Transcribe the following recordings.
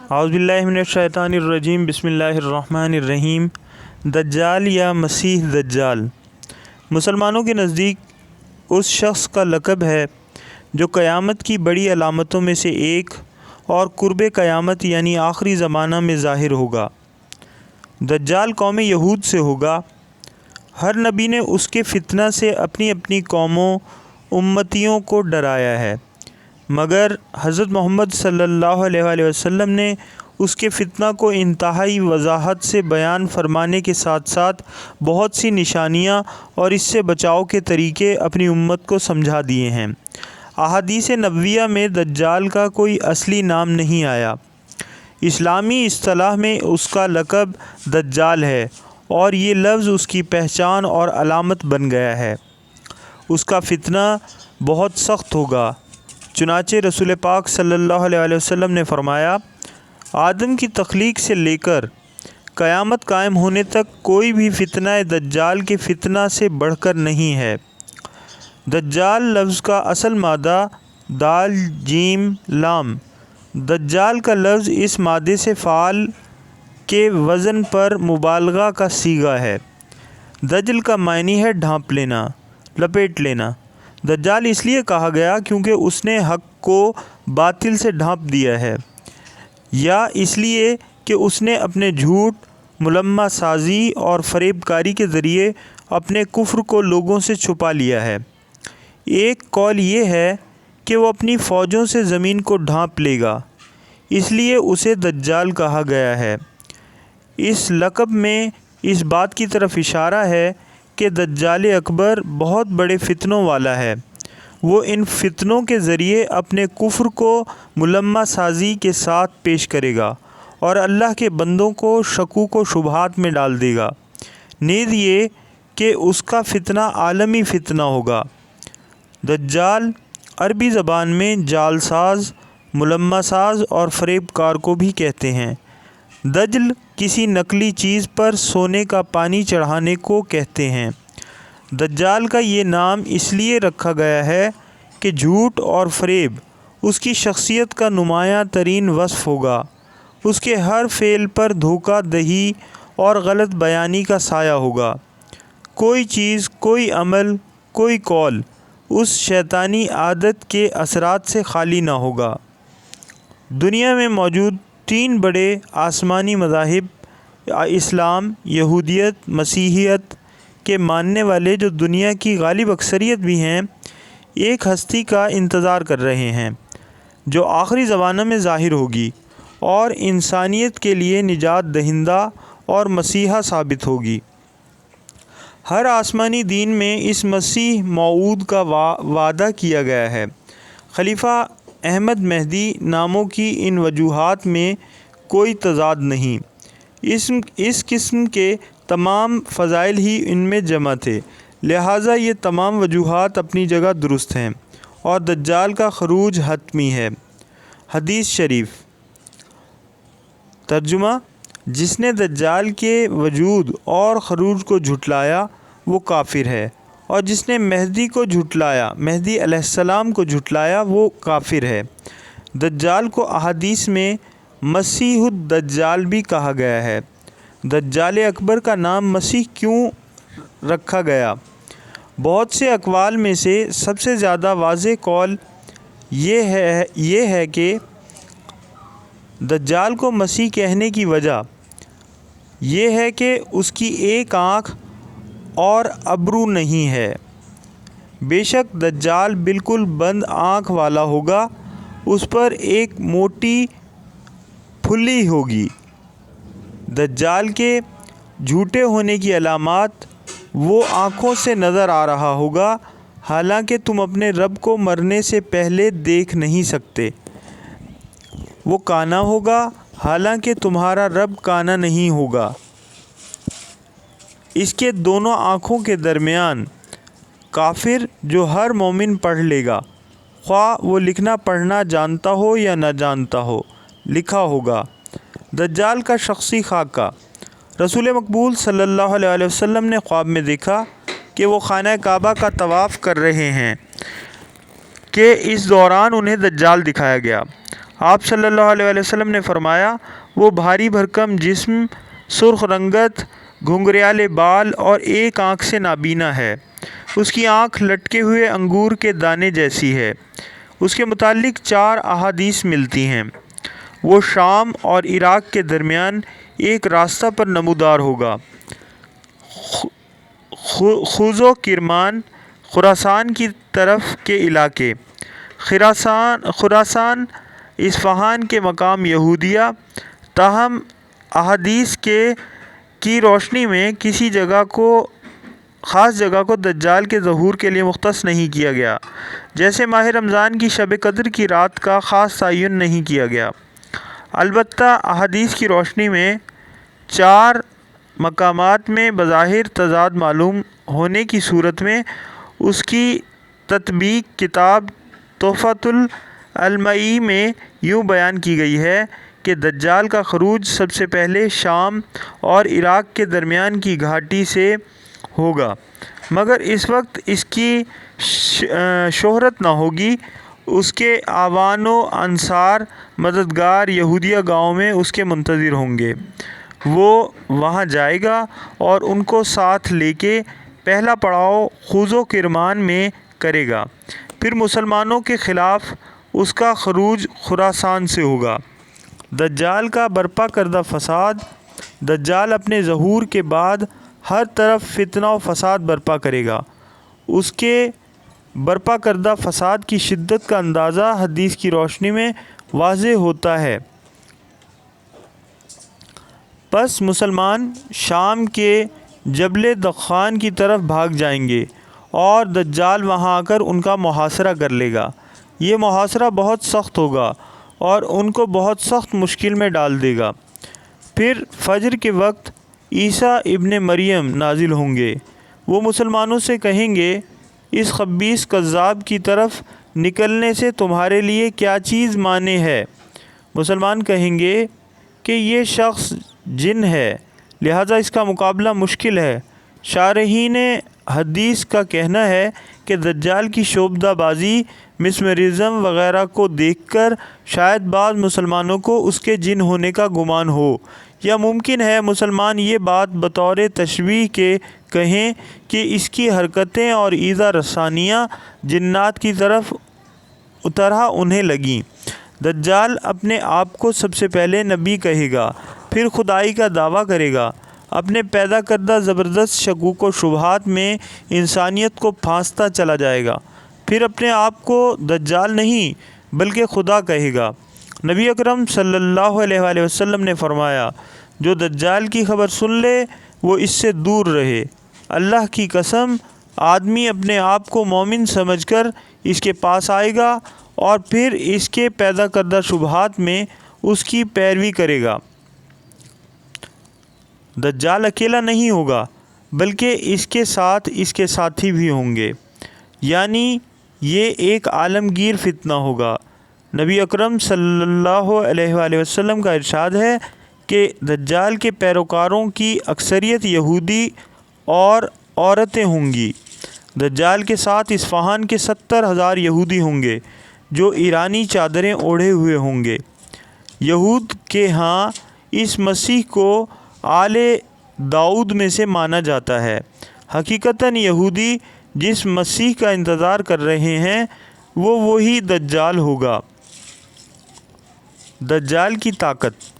اعوذ باللہ من الشیطان الرجیم، بسم اللہ الرحمن الرحیم۔ دجال یا مسیح دجال مسلمانوں کے نزدیک اس شخص کا لقب ہے جو قیامت کی بڑی علامتوں میں سے ایک اور قرب قیامت یعنی آخری زمانہ میں ظاہر ہوگا۔ دجال قوم یہود سے ہوگا۔ ہر نبی نے اس کے فتنہ سے اپنی اپنی قوموں امتیوں کو ڈرایا ہے، مگر حضرت محمد صلی اللہ علیہ وآلہ وسلم نے اس کے فتنہ کو انتہائی وضاحت سے بیان فرمانے کے ساتھ ساتھ بہت سی نشانیاں اور اس سے بچاؤ کے طریقے اپنی امت کو سمجھا دیے ہیں۔ احادیث نبویہ میں دجال کا کوئی اصلی نام نہیں آیا۔ اسلامی اصطلاح میں اس کا لقب دجال ہے اور یہ لفظ اس کی پہچان اور علامت بن گیا ہے۔ اس کا فتنہ بہت سخت ہوگا، چنانچہ رسول پاک صلی اللہ علیہ وآلہ وسلم نے فرمایا، آدم کی تخلیق سے لے کر قیامت قائم ہونے تک کوئی بھی فتنہ دجال کے فتنہ سے بڑھ کر نہیں ہے۔ دجال لفظ کا اصل مادہ دال جیم لام۔ دجال کا لفظ اس مادے سے فعال کے وزن پر مبالغہ کا صیغہ ہے۔ دجل کا معنی ہے ڈھانپ لینا، لپیٹ لینا۔ دجال اس لیے کہا گیا کیونکہ اس نے حق کو باطل سے ڈھانپ دیا ہے، یا اس لیے کہ اس نے اپنے جھوٹ، ملمہ سازی اور فریب کاری کے ذریعے اپنے کفر کو لوگوں سے چھپا لیا ہے۔ ایک قول یہ ہے کہ وہ اپنی فوجوں سے زمین کو ڈھانپ لے گا، اس لیے اسے دجال کہا گیا ہے۔ اس لقب میں اس بات کی طرف اشارہ ہے کہ دجال اکبر بہت بڑے فتنوں والا ہے۔ وہ ان فتنوں کے ذریعے اپنے کفر کو ملمہ سازی کے ساتھ پیش کرے گا اور اللہ کے بندوں کو شکوک و شبہات میں ڈال دے گا۔ نیز یہ کہ اس کا فتنہ عالمی فتنہ ہوگا۔ دجال عربی زبان میں جال ساز، ملمہ ساز اور فریب کار کو بھی کہتے ہیں۔ دجل کسی نقلی چیز پر سونے کا پانی چڑھانے کو کہتے ہیں۔ دجال کا یہ نام اس لیے رکھا گیا ہے کہ جھوٹ اور فریب اس کی شخصیت کا نمایاں ترین وصف ہوگا۔ اس کے ہر فعل پر دھوکہ دہی اور غلط بیانی کا سایہ ہوگا۔ کوئی چیز، کوئی عمل، کوئی قول اس شیطانی عادت کے اثرات سے خالی نہ ہوگا۔ دنیا میں موجود 3 بڑے آسمانی مذاہب اسلام، یہودیت، مسیحیت کے ماننے والے جو دنیا کی غالب اکثریت بھی ہیں، ایک ہستی کا انتظار کر رہے ہیں جو آخری زمانہ میں ظاہر ہوگی اور انسانیت کے لیے نجات دہندہ اور مسیحا ثابت ہوگی۔ ہر آسمانی دین میں اس مسیح موعود کا وعدہ کیا گیا ہے۔ خلیفہ احمد مہدی ناموں کی ان وجوہات میں کوئی تضاد نہیں۔ اس قسم کے تمام فضائل ہی ان میں جمع تھے، لہٰذا یہ تمام وجوہات اپنی جگہ درست ہیں اور دجال کا خروج حتمی ہے۔ حدیث شریف ترجمہ: جس نے دجال کے وجود اور خروج کو جھٹلایا وہ کافر ہے، اور جس نے مہدی کو جھٹلایا، مہدی علیہ السلام کو جھٹلایا، وہ کافر ہے۔ دجال کو احادیث میں مسیح الدجال بھی کہا گیا ہے۔ دجال اکبر کا نام مسیح کیوں رکھا گیا؟ بہت سے اقوال میں سے سب سے زیادہ واضح قول یہ ہے کہ دجال کو مسیح کہنے کی وجہ یہ ہے کہ اس کی ایک آنکھ اور ابرو نہیں ہے۔ بے شک دجال بالکل بند آنکھ والا ہوگا، اس پر ایک موٹی پھلی ہوگی۔ دجال کے جھوٹے ہونے کی علامات: وہ آنکھوں سے نظر آ رہا ہوگا حالانکہ تم اپنے رب کو مرنے سے پہلے دیکھ نہیں سکتے۔ وہ کانا ہوگا حالانکہ تمہارا رب کانا نہیں ہوگا۔ اس کے دونوں آنکھوں کے درمیان کافر جو ہر مومن پڑھ لے گا، خواہ وہ لکھنا پڑھنا جانتا ہو یا نہ جانتا ہو، لکھا ہوگا۔ دجال کا شخصی خاکہ: رسول مقبول صلی اللہ علیہ وسلم نے خواب میں دیکھا کہ وہ خانہ کعبہ کا طواف کر رہے ہیں کہ اس دوران انہیں دجال دکھایا گیا۔ آپ صلی اللہ علیہ وسلم نے فرمایا، وہ بھاری بھرکم جسم، سرخ رنگت، گھنگریالے بال اور ایک آنکھ سے نابینا ہے۔ اس کی آنکھ لٹکے ہوئے انگور کے دانے جیسی ہے۔ اس کے متعلق 4 احادیث ملتی ہیں۔ وہ شام اور عراق کے درمیان ایک راستہ پر نمودار ہوگا۔ خوز و کرمان، خراسان کی طرف کے علاقے، خراسان اصفہان کے مقام یہودیہ۔ تاہم احادیث کی روشنی میں کسی خاص جگہ کو دجال کے ظہور کے لیے مختص نہیں کیا گیا، جیسے ماہ رمضان کی شب قدر کی رات کا خاص تعین نہیں کیا گیا۔ البتہ احادیث کی روشنی میں 4 مقامات میں بظاہر تضاد معلوم ہونے کی صورت میں اس کی تطبیق کتاب تحفۃ العلمائی میں یوں بیان کی گئی ہے کہ دجال کا خروج سب سے پہلے شام اور عراق کے درمیان کی گھاٹی سے ہوگا، مگر اس وقت اس کی شہرت نہ ہوگی۔ اس کے اعوان و انصار، مددگار یہودیہ گاؤں میں اس کے منتظر ہوں گے۔ وہ وہاں جائے گا اور ان کو ساتھ لے کے پہلا پڑاؤ خوز و کرمان میں کرے گا۔ پھر مسلمانوں کے خلاف اس کا خروج خراسان سے ہوگا۔ دجال کا برپا کردہ فساد۔ دجال اپنے ظہور کے بعد ہر طرف فتنہ و فساد برپا کرے گا۔ اس کے برپا کردہ فساد کی شدت کا اندازہ حدیث کی روشنی میں واضح ہوتا ہے۔ پس مسلمان شام کے جبل دخان کی طرف بھاگ جائیں گے اور دجال وہاں آ کر ان کا محاصرہ کر لے گا۔ یہ محاصرہ بہت سخت ہوگا اور ان کو بہت سخت مشکل میں ڈال دے گا۔ پھر فجر کے وقت عیسیٰ ابن مریم نازل ہوں گے۔ وہ مسلمانوں سے کہیں گے، اس خبیث کذاب کی طرف نکلنے سے تمہارے لیے کیا چیز مانع ہے؟ مسلمان کہیں گے کہ یہ شخص جن ہے، لہذا اس کا مقابلہ مشکل ہے۔ شارحین حدیث کا کہنا ہے کہ دجال کی شعبدہ بازی، مسمرزم وغیرہ کو دیکھ کر شاید بعض مسلمانوں کو اس کے جن ہونے کا گمان ہو، یا ممکن ہے مسلمان یہ بات بطور تشبیہ کے کہیں کہ اس کی حرکتیں اور ایذا رسانیاں جنات کی طرح انہیں لگیں۔ دجال اپنے آپ کو سب سے پہلے نبی کہے گا، پھر خدائی کا دعویٰ کرے گا، اپنے پیدا کردہ زبردست شکوک و شبہات میں انسانیت کو پھانستا چلا جائے گا، پھر اپنے آپ کو دجال نہیں بلکہ خدا کہے گا۔ نبی اکرم صلی اللہ علیہ وآلہ وسلم نے فرمایا، جو دجال کی خبر سن لے وہ اس سے دور رہے۔ اللہ کی قسم، آدمی اپنے آپ کو مومن سمجھ کر اس کے پاس آئے گا اور پھر اس کے پیدا کردہ شبہات میں اس کی پیروی کرے گا۔ دجال اکیلا نہیں ہوگا بلکہ اس کے ساتھ اس کے ساتھی بھی ہوں گے، یعنی یہ ایک عالمگیر فتنہ ہوگا۔ نبی اکرم صلی اللہ علیہ وآلہ وسلم کا ارشاد ہے کہ دجال کے پیروکاروں کی اکثریت یہودی اور عورتیں ہوں گی۔ دجال کے ساتھ اصفہان کے 70,000 یہودی ہوں گے جو ایرانی چادریں اوڑھے ہوئے ہوں گے۔ یہود کے ہاں اس مسیح کو آل داؤد میں سے مانا جاتا ہے۔ حقیقتاً یہودی جس مسیح کا انتظار کر رہے ہیں وہ وہی دجال ہوگا۔ دجال کی طاقت۔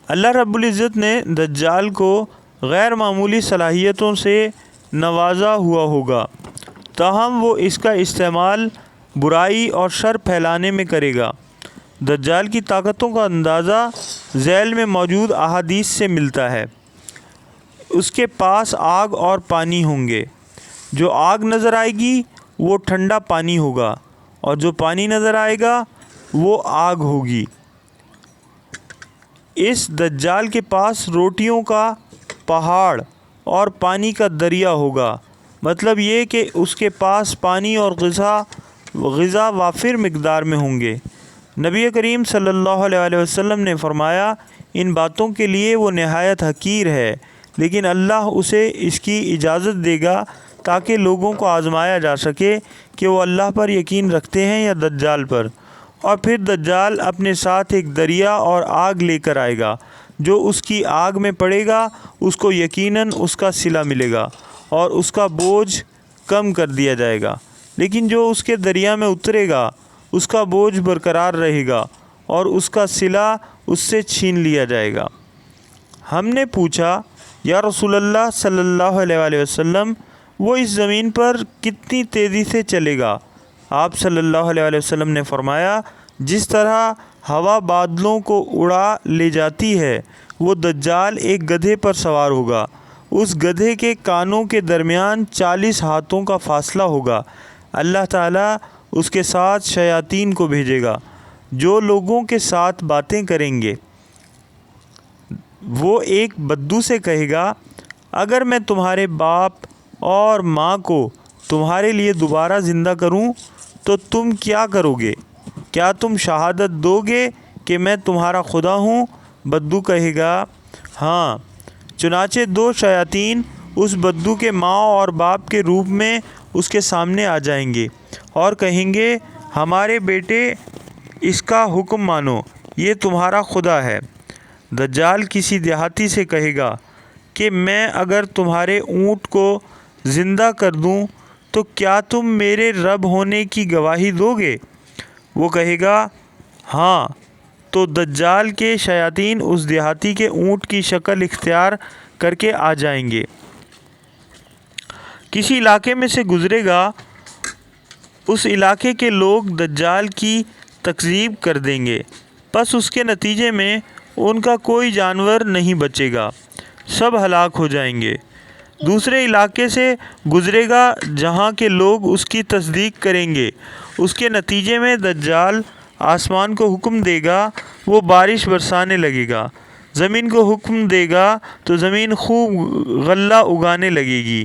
اللہ رب العزت نے دجال کو غیر معمولی صلاحیتوں سے نوازا ہوا ہوگا، تاہم وہ اس کا استعمال برائی اور شر پھیلانے میں کرے گا۔ دجال کی طاقتوں کا اندازہ ذیل میں موجود احادیث سے ملتا ہے۔ اس کے پاس آگ اور پانی ہوں گے۔ جو آگ نظر آئے گی وہ ٹھنڈا پانی ہوگا، اور جو پانی نظر آئے گا وہ آگ ہوگی۔ اس دجال کے پاس روٹیوں کا پہاڑ اور پانی کا دریا ہوگا، مطلب یہ کہ اس کے پاس پانی اور غذا وافر مقدار میں ہوں گے۔ نبی کریم صلی اللہ علیہ وسلم نے فرمایا، ان باتوں کے لیے وہ نہایت حقیر ہے، لیکن اللہ اسے اس کی اجازت دے گا تاکہ لوگوں کو آزمایا جا سکے کہ وہ اللہ پر یقین رکھتے ہیں یا دجال پر، اور پھر دجال اپنے ساتھ ایک دریا اور آگ لے کر آئے گا، جو اس کی آگ میں پڑے گا اس کو یقیناً اس کا صلہ ملے گا اور اس کا بوجھ کم کر دیا جائے گا، لیکن جو اس کے دریا میں اترے گا اس کا بوجھ برقرار رہے گا اور اس کا صلہ اس سے چھین لیا جائے گا۔ ہم نے پوچھا، یا رسول اللہ صلی اللہ علیہ وآلہ وسلم، وہ اس زمین پر کتنی تیزی سے چلے گا؟ آپ صلی اللہ علیہ وآلہ وسلم نے فرمایا، جس طرح ہوا بادلوں کو اڑا لے جاتی ہے، وہ دجال ایک گدھے پر سوار ہوگا، اس گدھے کے کانوں کے درمیان 40 ہاتھوں کا فاصلہ ہوگا۔ اللہ تعالیٰ اس کے ساتھ شیاطین کو بھیجے گا جو لوگوں کے ساتھ باتیں کریں گے۔ وہ ایک بدو سے کہے گا، اگر میں تمہارے باپ اور ماں کو تمہارے لیے دوبارہ زندہ کروں تو تم کیا کرو گے؟ کیا تم شہادت دو گے کہ میں تمہارا خدا ہوں؟ بدو کہے گا، ہاں۔ چنانچہ 2 شیاطین اس بدو کے ماں اور باپ کے روپ میں اس کے سامنے آ جائیں گے اور کہیں گے، ہمارے بیٹے، اس کا حکم مانو، یہ تمہارا خدا ہے۔ دجال کسی دیہاتی سے کہے گا کہ میں اگر تمہارے اونٹ کو زندہ کر دوں تو کیا تم میرے رب ہونے کی گواہی دو گے؟ وہ کہے گا، ہاں۔ تو دجال کے شیاطین اس دیہاتی کے اونٹ کی شکل اختیار کر کے آ جائیں گے، کسی علاقے میں سے گزرے گا، اس علاقے کے لوگ دجال کی تکذیب کر دیں گے، پس اس کے نتیجے میں ان کا کوئی جانور نہیں بچے گا، سب ہلاک ہو جائیں گے۔ دوسرے علاقے سے گزرے گا جہاں کے لوگ اس کی تصدیق کریں گے، اس کے نتیجے میں دجال آسمان کو حکم دے گا، وہ بارش برسانے لگے گا، زمین کو حکم دے گا تو زمین خوب غلہ اگانے لگے گی۔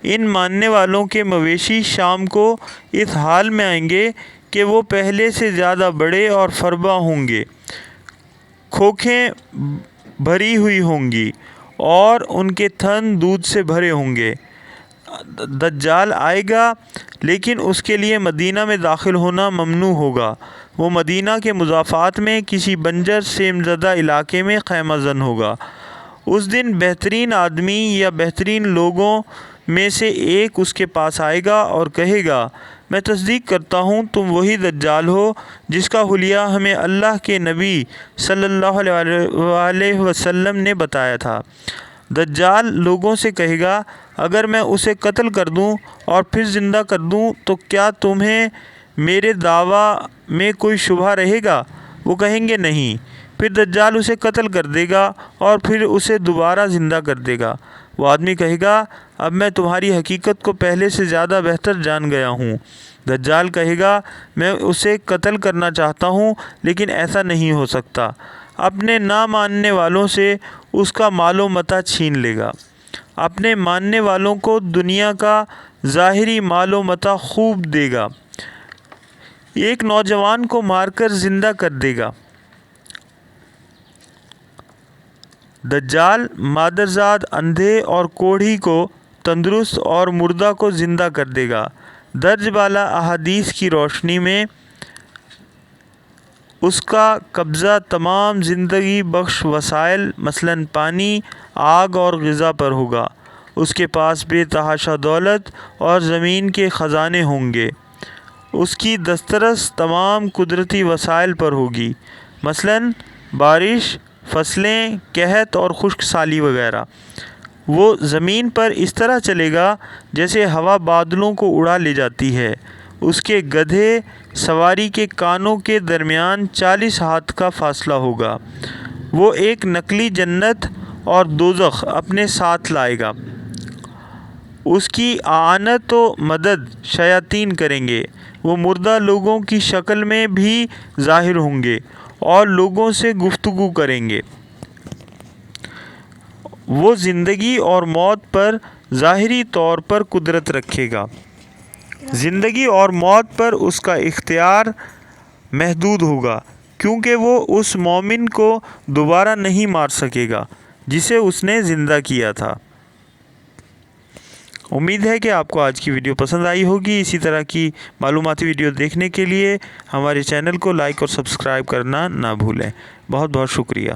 ان ماننے والوں کے مویشی شام کو اس حال میں آئیں گے کہ وہ پہلے سے زیادہ بڑے اور فربا ہوں گے، کھوکھیں بھری ہوئی ہوں گی اور ان کے تھن دودھ سے بھرے ہوں گے۔ دجال آئے گا لیکن اس کے لیے مدینہ میں داخل ہونا ممنوع ہوگا، وہ مدینہ کے مضافات میں کسی بنجر سیم زدہ علاقے میں خیمہ زن ہوگا۔ اس دن بہترین آدمی یا بہترین لوگوں میں سے ایک اس کے پاس آئے گا اور کہے گا، میں تصدیق کرتا ہوں تم وہی دجال ہو جس کا حلیہ ہمیں اللہ کے نبی صلی اللہ علیہ وسلم نے بتایا تھا۔ دجال لوگوں سے کہے گا، اگر میں اسے قتل کر دوں اور پھر زندہ کر دوں تو کیا تمہیں میرے دعویٰ میں کوئی شبہ رہے گا؟ وہ کہیں گے نہیں۔ پھر دجال اسے قتل کر دے گا اور پھر اسے دوبارہ زندہ کر دے گا۔ وہ آدمی کہے گا، اب میں تمہاری حقیقت کو پہلے سے زیادہ بہتر جان گیا ہوں۔ دجال کہے گا، میں اسے قتل کرنا چاہتا ہوں لیکن ایسا نہیں ہو سکتا۔ اپنے نہ ماننے والوں سے اس کا مال و متاع چھین لے گا، اپنے ماننے والوں کو دنیا کا ظاہری مال و متاع خوب دے گا، ایک نوجوان کو مار کر زندہ کر دے گا۔ دجال مادرزاد اندھے اور کوڑھی کو تندرست اور مردہ کو زندہ کر دے گا۔ درج بالا احادیث کی روشنی میں اس کا قبضہ تمام زندگی بخش وسائل مثلاً پانی، آگ اور غذا پر ہوگا۔ اس کے پاس بے تحاشا دولت اور زمین کے خزانے ہوں گے۔ اس کی دسترس تمام قدرتی وسائل پر ہوگی، مثلاً بارش، فصلیں، قحط اور خشک سالی وغیرہ۔ وہ زمین پر اس طرح چلے گا جیسے ہوا بادلوں کو اڑا لے جاتی ہے۔ اس کے گدھے سواری کے کانوں کے درمیان 40 ہاتھ کا فاصلہ ہوگا۔ وہ ایک نقلی جنت اور دوزخ اپنے ساتھ لائے گا۔ اس کی اعانت و مدد شیاطین کریں گے۔ وہ مردہ لوگوں کی شکل میں بھی ظاہر ہوں گے اور لوگوں سے گفتگو کریں گے۔ وہ زندگی اور موت پر ظاہری طور پر قدرت رکھے گا۔ زندگی اور موت پر اس کا اختیار محدود ہوگا، کیونکہ وہ اس مومن کو دوبارہ نہیں مار سکے گا جسے اس نے زندہ کیا تھا۔ امید ہے کہ آپ کو آج کی ویڈیو پسند آئی ہوگی۔ اسی طرح کی معلوماتی ویڈیو دیکھنے کے لیے ہمارے چینل کو لائک اور سبسکرائب کرنا نہ بھولیں۔ بہت بہت شکریہ۔